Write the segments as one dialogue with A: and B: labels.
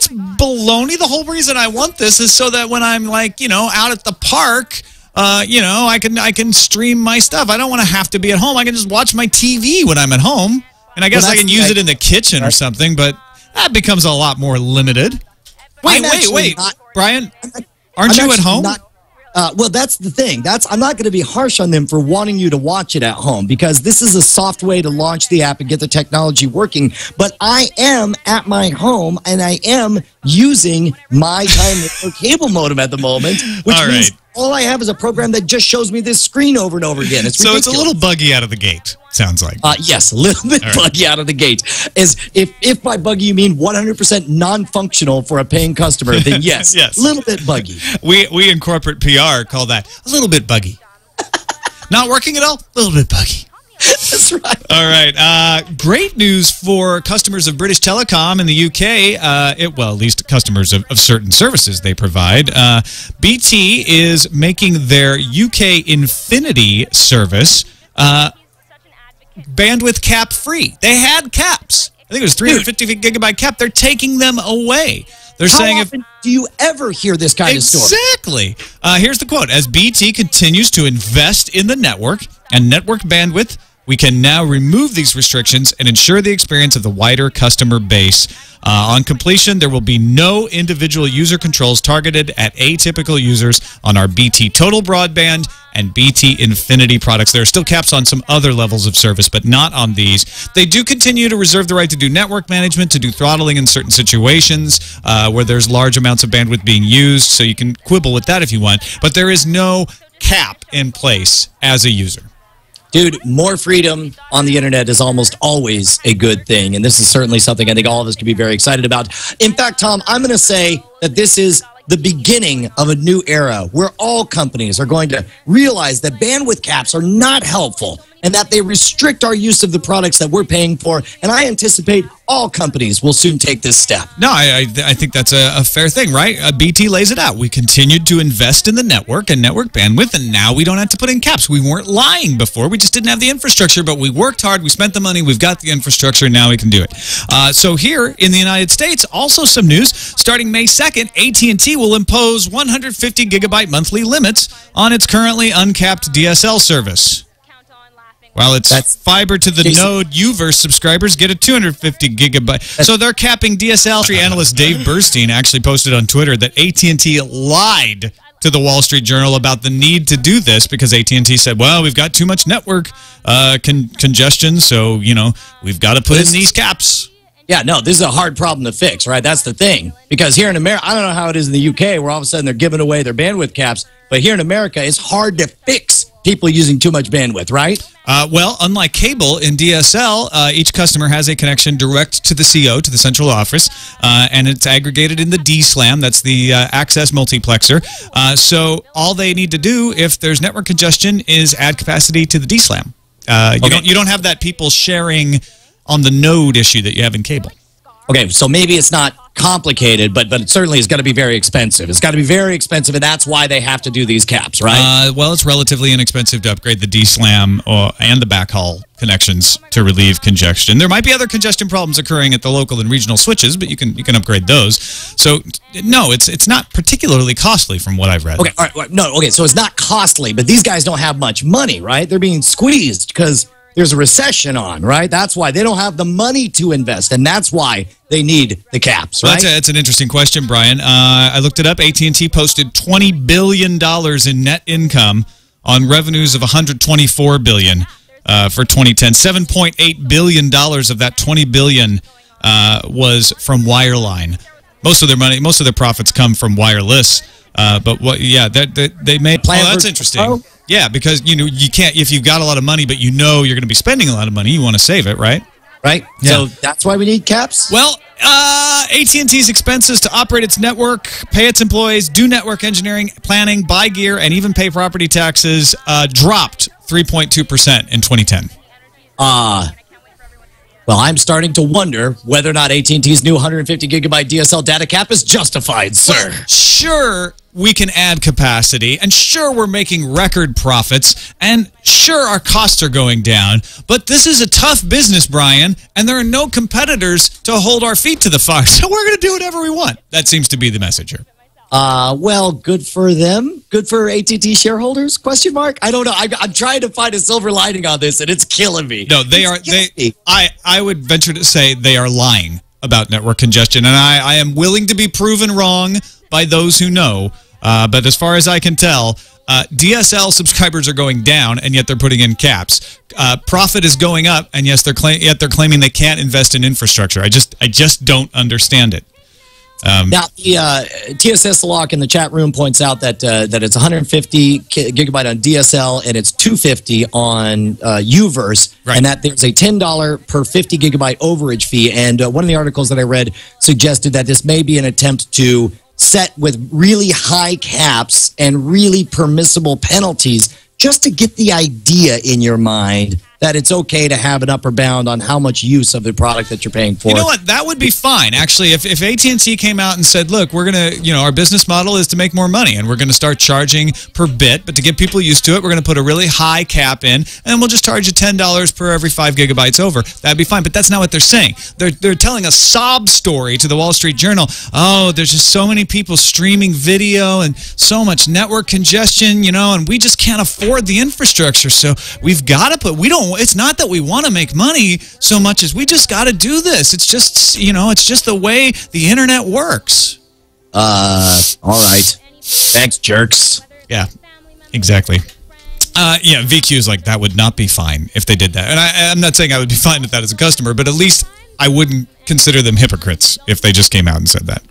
A: baloney. The whole reason I want this is so that when I'm like, out at the park, I can stream my stuff. I don't want to have to be at home. I can just watch my TV when I'm at home. And I guess I can use it in the kitchen or something, but that becomes a lot more limited. Wait. Brian, aren't you at home?
B: Well, that's the thing. I'm not going to be harsh on them for wanting you to watch it at home because this is a soft way to launch the app and get the technology working. But I am at my home and I am using my time network cable modem at the moment, which means all I have is a program that just shows me this screen over and over again. It's ridiculous.
A: So it's a little buggy out of the gate, sounds like.
B: Yes, a little bit buggy out of the gate. If by buggy you mean 100% non-functional for a paying customer, then yes, a little bit buggy.
A: We in corporate PR call that a little bit buggy. Not working at all? A little bit buggy.
B: That's right.
A: All right. Great news for customers of British Telecom in the UK. At least customers of certain services they provide. BT is making their UK Infinity service bandwidth cap free. They had caps. I think it was 350 gigabyte cap. They're taking them away. They're saying
B: How often do you ever hear this kind of story?
A: Exactly. Here's the quote. As BT continues to invest in the network and network bandwidth, we can now remove these restrictions and ensure the experience of the wider customer base. On completion, there will be no individual user controls targeted at atypical users on our BT Total Broadband and BT Infinity products. There are still caps on some other levels of service, but not on these. They do continue to reserve the right to do network management, to do throttling in certain situations where there's large amounts of bandwidth being used, so you can quibble with that if you want. But there is no cap in place as a user.
B: Dude, more freedom on the internet is almost always a good thing, and this is certainly something I think all of us can be very excited about. In fact, Tom, I'm going to say that this is the beginning of a new era where all companies are going to realize that bandwidth caps are not helpful and that they restrict our use of the products that we're paying for, and I anticipate all companies will soon take this step.
A: No, I think that's a fair thing, right? BT lays it out. We continued to invest in the network and network bandwidth, and now we don't have to put in caps. We weren't lying before. We just didn't have the infrastructure, but we worked hard. We spent the money. We've got the infrastructure, and now we can do it. So here in the United States, also some news. Starting May 2nd, AT&T will impose 150 gigabyte monthly limits on its currently uncapped DSL service. While it's fiber to the node Uverse subscribers get a 250 gigabyte. So they're capping DSL. Analyst Dave Burstein actually posted on Twitter that AT&T lied to the Wall Street Journal about the need to do this because AT&T said, well, we've got too much network congestion, so, we've got to put in these caps.
B: Yeah, no, this is a hard problem to fix, right? That's the thing. Because here in America, I don't know how it is in the UK where all of a sudden they're giving away their bandwidth caps, but here in America, it's hard to fix people using too much bandwidth, right?
A: Well, unlike cable, in DSL, each customer has a connection direct to the CO, to the central office, and it's aggregated in the DSLAM. That's the access multiplexer. So all they need to do, if there's network congestion, is add capacity to the DSLAM. You don't have that people sharing on the node issue that you have in cable.
B: Okay, so maybe it's not complicated, but it certainly is going to be very expensive. It's got to be very expensive, and that's why they have to do these caps, right?
A: Well, it's relatively inexpensive to upgrade the DSLAM and the backhaul connections to relieve congestion. There might be other congestion problems occurring at the local and regional switches, but you can upgrade those. So, no, it's not particularly costly from what I've read.
B: Okay, all right, no, okay, so it's not costly, but these guys don't have much money, right? They're being squeezed because there's a recession on, right? That's why they don't have the money to invest, and that's why they need the caps, right?
A: Well, that's an interesting question, Brian. I looked it up. AT&T posted $20 billion in net income on revenues of $124 billion for 2010. $7.8 billion of that $20 billion was from wireline. Most of their money, most of their profits come from wireless. But what? Yeah, they made. Oh, that's interesting. Yeah, because you can't if you've got a lot of money, but you're going to be spending a lot of money. You want to save it, right?
B: Right. Yeah. So that's why we need caps.
A: Well, AT&T's expenses to operate its network, pay its employees, do network engineering, planning, buy gear, and even pay property taxes dropped 3.2% in 2010.
B: Well, I'm starting to wonder whether or not AT&T's new 150 gigabyte DSL data cap is justified, sir.
A: Well, sure. we can add capacity, and sure, we're making record profits, and sure, our costs are going down, but this is a tough business, Brian, and there are no competitors to hold our feet to the fire, so we're going to do whatever we want. That seems to be the message here.
B: Well, good for them. Good for AT&T shareholders? Question mark? I don't know. I'm trying to find a silver lining on this, and it's killing me.
A: No, I would venture to say they are lying about network congestion, and I am willing to be proven wrong by those who know. But as far as I can tell, DSL subscribers are going down, and yet they're putting in caps. Profit is going up, and yes, yet they're claiming they can't invest in infrastructure. I just don't understand it.
B: Now, the TSS Lock in the chat room points out that it's 150 gigabyte on DSL and it's 250 on Uverse,
A: right,
B: and that there's a $10 per 50 gigabyte overage fee. And one of the articles that I read suggested that this may be an attempt to set with really high caps and really permissible penalties just to get the idea in your mind that it's okay to have an upper bound on how much use of the product that you're paying for.
A: You know what? That would be fine. Actually, if AT&T came out and said, look, we're going to, our business model is to make more money, and we're going to start charging per bit, but to get people used to it, we're going to put a really high cap in, and we'll just charge you $10 per every 5 gigabytes over. That'd be fine, but that's not what they're saying. They're telling a sob story to the Wall Street Journal. Oh, there's just so many people streaming video and so much network congestion, and we just can't afford the infrastructure, so we've got to put, it's not that we want to make money so much as we just got to do this. It's just, it's just the way the internet works.
B: All right. Thanks, jerks.
A: Yeah, exactly. Yeah, VQ is like, that would not be fine if they did that. And I'm not saying I would be fine with that as a customer, but at least I wouldn't consider them hypocrites if they just came out and said that.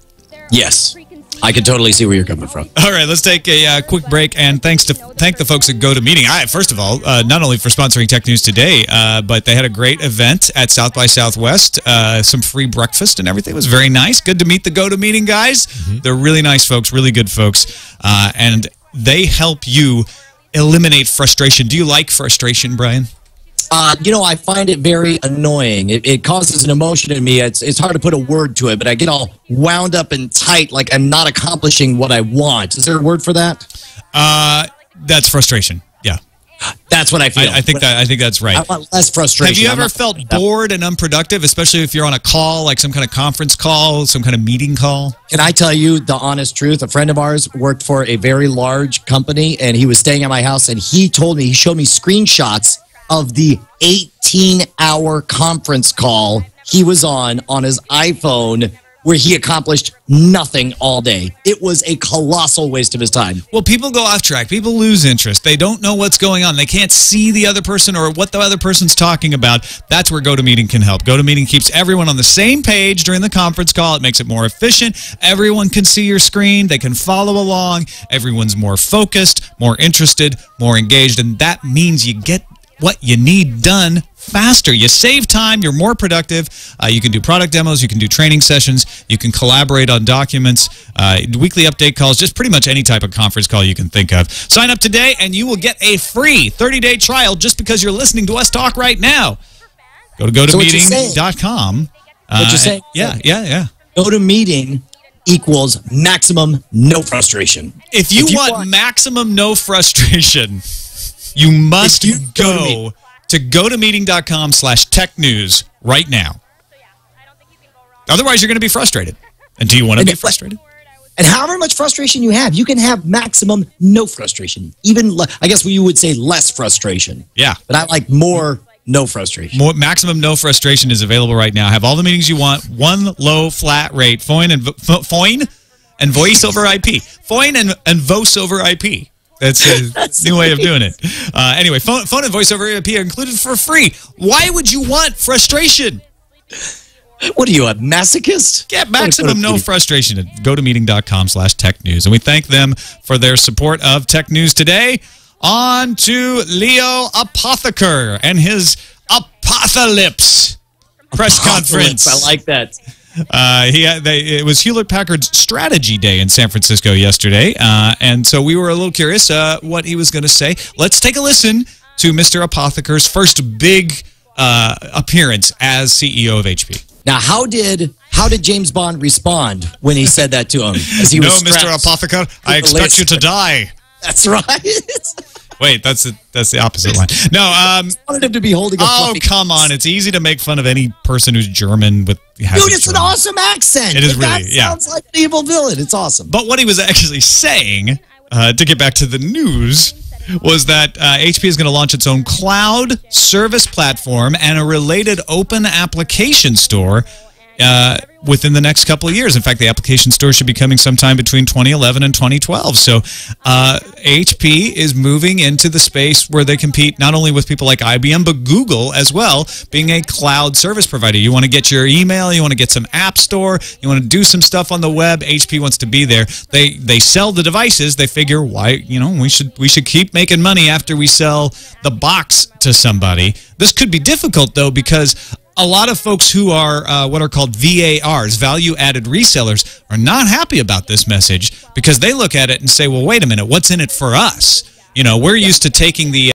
B: Yes. I can totally see where you're coming from.
A: All right, let's take a quick break, and thank the folks at GoToMeeting. First of all, not only for sponsoring Tech News Today, but they had a great event at South by Southwest, some free breakfast and everything. It was very nice. Good to meet the GoToMeeting guys. Mm-hmm. They're really nice folks, really good folks, and they help you eliminate frustration. Do you like frustration, Brian?
B: I find it very annoying. It causes an emotion in me. It's hard to put a word to it, but I get all wound up and tight like I'm not accomplishing what I want. Is there a word for that?
A: That's frustration. Yeah.
B: That's what I feel.
A: I think that's right.
B: I want less frustration.
A: Have you ever felt bored and unproductive, especially if you're on a call, like some kind of conference call, some kind of meeting call?
B: Can I tell you the honest truth? A friend of ours worked for a very large company, and he was staying at my house, and he showed me screenshots of the 18-hour conference call he was on his iPhone where he accomplished nothing all day. It was a colossal waste of his time.
A: Well, people go off track. People lose interest. They don't know what's going on. They can't see the other person or what the other person's talking about. That's where GoToMeeting can help. GoToMeeting keeps everyone on the same page during the conference call. It makes it more efficient. Everyone can see your screen. They can follow along. Everyone's more focused, more interested, more engaged, and that means you get what you need done faster. You save time. You're more productive. You can do product demos. You can do training sessions. You can collaborate on documents, weekly update calls, just pretty much any type of conference call you can think of. Sign up today, and you will get a free 30-day trial just because you're listening to us talk right now. Go to GoToMeeting.com.
B: What you're saying?
A: Yeah.
B: GoToMeeting equals maximum no frustration.
A: If you want maximum no frustration, you must go to GoToMeeting.com/technews right now. Otherwise, you're going to be frustrated. And do you want to be frustrated?
B: And however much frustration you have, you can have maximum no frustration. Even, I guess you would say less frustration.
A: Yeah.
B: But I like more no frustration.
A: Maximum no frustration is available right now. Have all the meetings you want. One low flat rate. Phone and voice over IP. Phone and voice over IP. That's a new way of doing it. Anyway, phone and voice over IP are included for free. Why would you want frustration?
B: What are you, a masochist?
A: Get maximum no frustration at GoToMeeting.com/technews. And we thank them for their support of Tech News Today. On to Leo Apotheker and his Apocalypse press conference.
B: I like that.
A: It was Hewlett-Packard's strategy day in San Francisco yesterday, and so we were a little curious what he was going to say. Let's take a listen to Mr. Apotheker's first big appearance as CEO of HP.
B: Now, how did James Bond respond when he said that to him? As he was
A: Mr. Apothecary, I expect you to die.
B: That's right.
A: Wait, that's the opposite line. No,
B: I wanted him to be holding a fluffy
A: come on. It's easy to make fun of any person who's German with
B: Dude, it's an awesome accent.
A: It is really,
B: that sounds like an evil villain. It's awesome.
A: But what he was actually saying, to get back to the news, was that HP is going to launch its own cloud service platform and a related open application store within the next couple of years. In fact, the application store should be coming sometime between 2011 and 2012. So HP is moving into the space where they compete not only with people like IBM, but Google as well, being a cloud service provider. You want to get your email, you want to get some app store, you want to do some stuff on the web, HP wants to be there. They sell the devices. They figure, why, we should keep making money after we sell the box to somebody. This could be difficult, though, because a lot of folks who are what are called VARs, value-added resellers, are not happy about this message because they look at it and say, well, wait a minute, what's in it for us? We're used to taking the